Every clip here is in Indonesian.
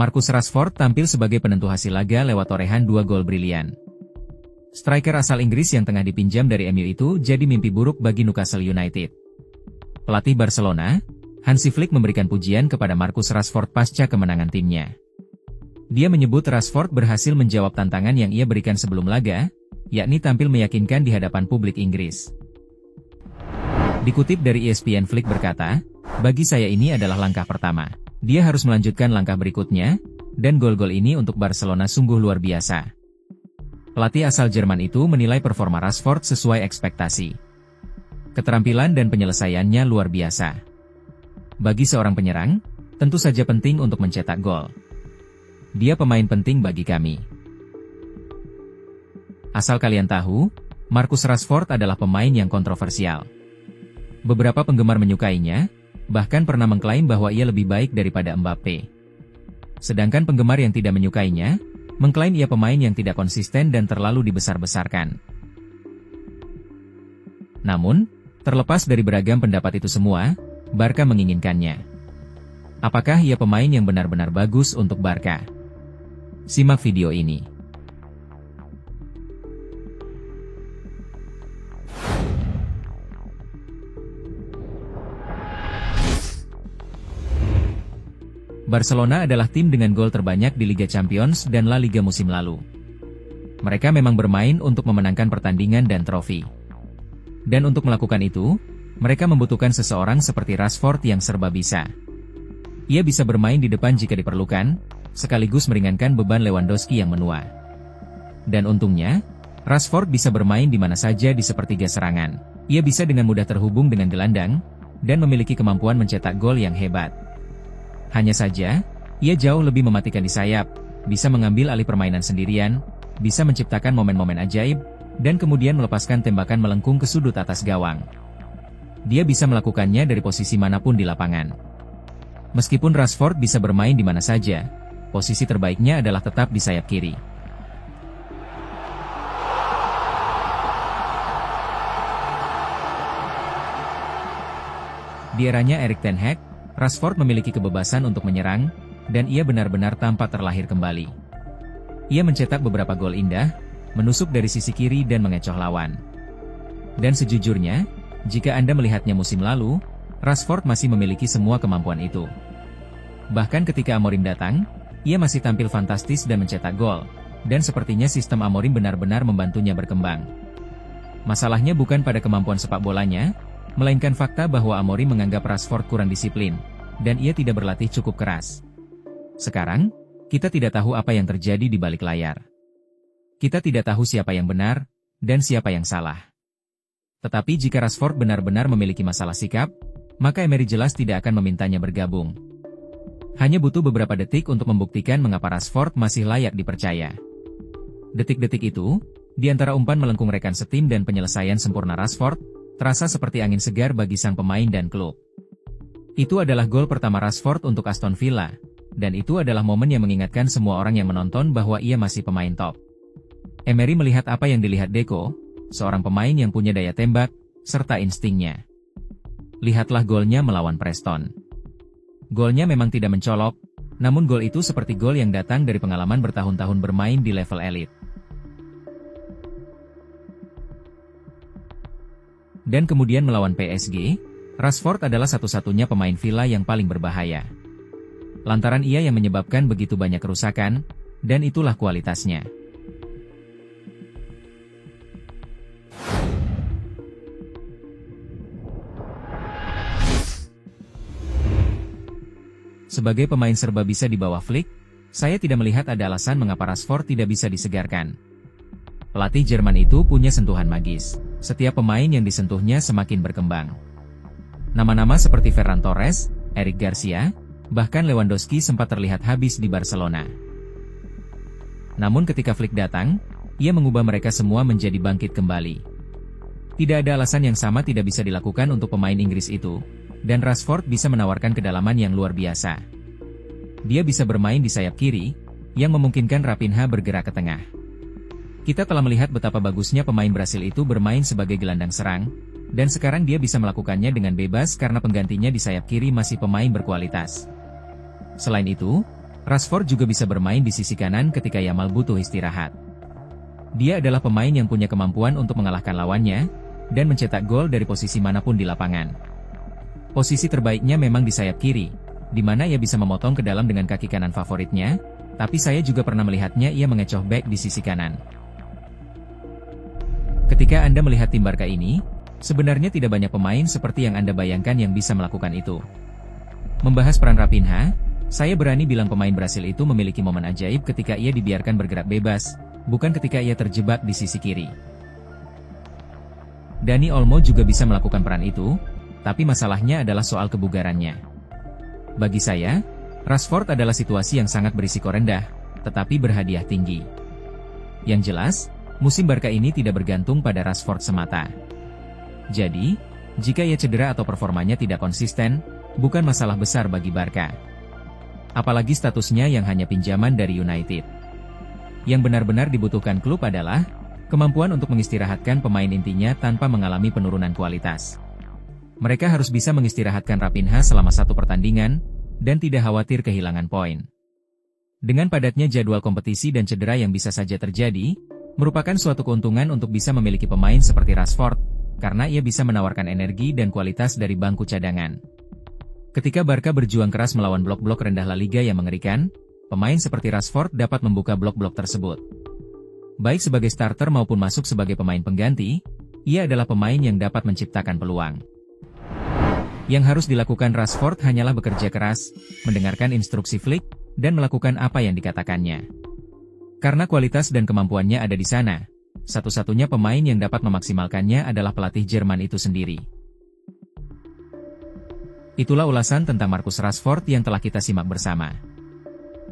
Marcus Rashford tampil sebagai penentu hasil laga lewat torehan 2 gol brilian. Striker asal Inggris yang tengah dipinjam dari MU itu jadi mimpi buruk bagi Newcastle United. Pelatih Barcelona, Hansi Flick memberikan pujian kepada Marcus Rashford pasca kemenangan timnya. Dia menyebut Rashford berhasil menjawab tantangan yang ia berikan sebelum laga, yakni tampil meyakinkan di hadapan publik Inggris. Dikutip dari ESPN, Flick berkata, "Bagi saya ini adalah langkah pertama. Dia harus melanjutkan langkah berikutnya, dan gol-gol ini untuk Barcelona sungguh luar biasa." Pelatih asal Jerman itu menilai performa Rashford sesuai ekspektasi. Keterampilan dan penyelesaiannya luar biasa. Bagi seorang penyerang, tentu saja penting untuk mencetak gol. Dia pemain penting bagi kami. Asal kalian tahu, Marcus Rashford adalah pemain yang kontroversial. Beberapa penggemar menyukainya, bahkan pernah mengklaim bahwa ia lebih baik daripada Mbappe. Sedangkan penggemar yang tidak menyukainya, mengklaim ia pemain yang tidak konsisten dan terlalu dibesar-besarkan. Namun, terlepas dari beragam pendapat itu semua, Barca menginginkannya. Apakah ia pemain yang benar-benar bagus untuk Barca? Simak video ini. Barcelona adalah tim dengan gol terbanyak di Liga Champions dan La Liga musim lalu. Mereka memang bermain untuk memenangkan pertandingan dan trofi. Dan untuk melakukan itu, mereka membutuhkan seseorang seperti Rashford yang serba bisa. Ia bisa bermain di depan jika diperlukan, sekaligus meringankan beban Lewandowski yang menua. Dan untungnya, Rashford bisa bermain di mana saja di sepertiga serangan. Ia bisa dengan mudah terhubung dengan gelandang, dan memiliki kemampuan mencetak gol yang hebat. Hanya saja, ia jauh lebih mematikan di sayap, bisa mengambil alih permainan sendirian, bisa menciptakan momen-momen ajaib, dan kemudian melepaskan tembakan melengkung ke sudut atas gawang. Dia bisa melakukannya dari posisi manapun di lapangan. Meskipun Rashford bisa bermain di mana saja, posisi terbaiknya adalah tetap di sayap kiri. Di eranya Erik ten Hag, Rashford memiliki kebebasan untuk menyerang, dan ia benar-benar tampak terlahir kembali. Ia mencetak beberapa gol indah, menusuk dari sisi kiri dan mengecoh lawan. Dan sejujurnya, jika Anda melihatnya musim lalu, Rashford masih memiliki semua kemampuan itu. Bahkan ketika Amorim datang, ia masih tampil fantastis dan mencetak gol, dan sepertinya sistem Amorim benar-benar membantunya berkembang. Masalahnya bukan pada kemampuan sepak bolanya, melainkan fakta bahwa Amorim menganggap Rashford kurang disiplin, dan ia tidak berlatih cukup keras. Sekarang, kita tidak tahu apa yang terjadi di balik layar. Kita tidak tahu siapa yang benar, dan siapa yang salah. Tetapi jika Rashford benar-benar memiliki masalah sikap, maka Emery jelas tidak akan memintanya bergabung. Hanya butuh beberapa detik untuk membuktikan mengapa Rashford masih layak dipercaya. Detik-detik itu, di antara umpan melengkung rekan setim dan penyelesaian sempurna Rashford, terasa seperti angin segar bagi sang pemain dan klub. Itu adalah gol pertama Rashford untuk Aston Villa, dan itu adalah momen yang mengingatkan semua orang yang menonton bahwa ia masih pemain top. Emery melihat apa yang dilihat Deco, seorang pemain yang punya daya tembak, serta instingnya. Lihatlah golnya melawan Preston. Golnya memang tidak mencolok, namun gol itu seperti gol yang datang dari pengalaman bertahun-tahun bermain di level elit. Dan kemudian melawan PSG, Rashford adalah satu-satunya pemain Villa yang paling berbahaya. Lantaran ia yang menyebabkan begitu banyak kerusakan, dan itulah kualitasnya. Sebagai pemain serba bisa di bawah Flick, saya tidak melihat ada alasan mengapa Rashford tidak bisa disegarkan. Pelatih Jerman itu punya sentuhan magis. Setiap pemain yang disentuhnya semakin berkembang. Nama-nama seperti Ferran Torres, Eric Garcia, bahkan Lewandowski sempat terlihat habis di Barcelona. Namun ketika Flick datang, ia mengubah mereka semua menjadi bangkit kembali. Tidak ada alasan yang sama tidak bisa dilakukan untuk pemain Inggris itu, dan Rashford bisa menawarkan kedalaman yang luar biasa. Dia bisa bermain di sayap kiri, yang memungkinkan Raphinha bergerak ke tengah. Kita telah melihat betapa bagusnya pemain Brasil itu bermain sebagai gelandang serang, dan sekarang dia bisa melakukannya dengan bebas karena penggantinya di sayap kiri masih pemain berkualitas. Selain itu, Rashford juga bisa bermain di sisi kanan ketika Yamal butuh istirahat. Dia adalah pemain yang punya kemampuan untuk mengalahkan lawannya, dan mencetak gol dari posisi manapun di lapangan. Posisi terbaiknya memang di sayap kiri, di mana ia bisa memotong ke dalam dengan kaki kanan favoritnya, tapi saya juga pernah melihatnya ia mengecoh back di sisi kanan. Ketika Anda melihat tim Barca ini, sebenarnya tidak banyak pemain seperti yang Anda bayangkan yang bisa melakukan itu. Membahas peran Raphinha, saya berani bilang pemain Brasil itu memiliki momen ajaib ketika ia dibiarkan bergerak bebas, bukan ketika ia terjebak di sisi kiri. Dani Olmo juga bisa melakukan peran itu, tapi masalahnya adalah soal kebugarannya. Bagi saya, Rashford adalah situasi yang sangat berisiko rendah, tetapi berhadiah tinggi. Yang jelas, musim Barca ini tidak bergantung pada Rashford semata. Jadi, jika ia cedera atau performanya tidak konsisten, bukan masalah besar bagi Barca. Apalagi statusnya yang hanya pinjaman dari United. Yang benar-benar dibutuhkan klub adalah kemampuan untuk mengistirahatkan pemain intinya tanpa mengalami penurunan kualitas. Mereka harus bisa mengistirahatkan Raphinha selama satu pertandingan, dan tidak khawatir kehilangan poin. Dengan padatnya jadwal kompetisi dan cedera yang bisa saja terjadi, merupakan suatu keuntungan untuk bisa memiliki pemain seperti Rashford, karena ia bisa menawarkan energi dan kualitas dari bangku cadangan. Ketika Barca berjuang keras melawan blok-blok rendah La Liga yang mengerikan, pemain seperti Rashford dapat membuka blok-blok tersebut. Baik sebagai starter maupun masuk sebagai pemain pengganti, ia adalah pemain yang dapat menciptakan peluang. Yang harus dilakukan Rashford hanyalah bekerja keras, mendengarkan instruksi Flick, dan melakukan apa yang dikatakannya. Karena kualitas dan kemampuannya ada di sana, satu-satunya pemain yang dapat memaksimalkannya adalah pelatih Jerman itu sendiri. Itulah ulasan tentang Marcus Rashford yang telah kita simak bersama.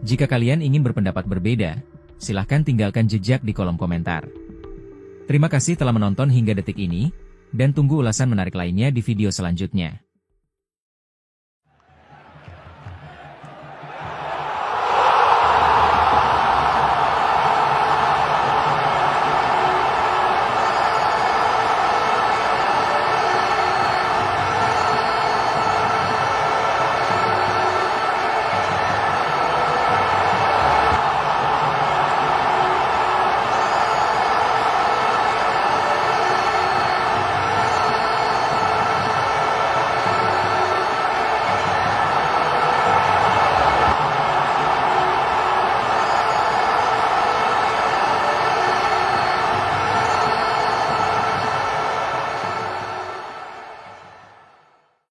Jika kalian ingin berpendapat berbeda, silahkan tinggalkan jejak di kolom komentar. Terima kasih telah menonton hingga detik ini, dan tunggu ulasan menarik lainnya di video selanjutnya.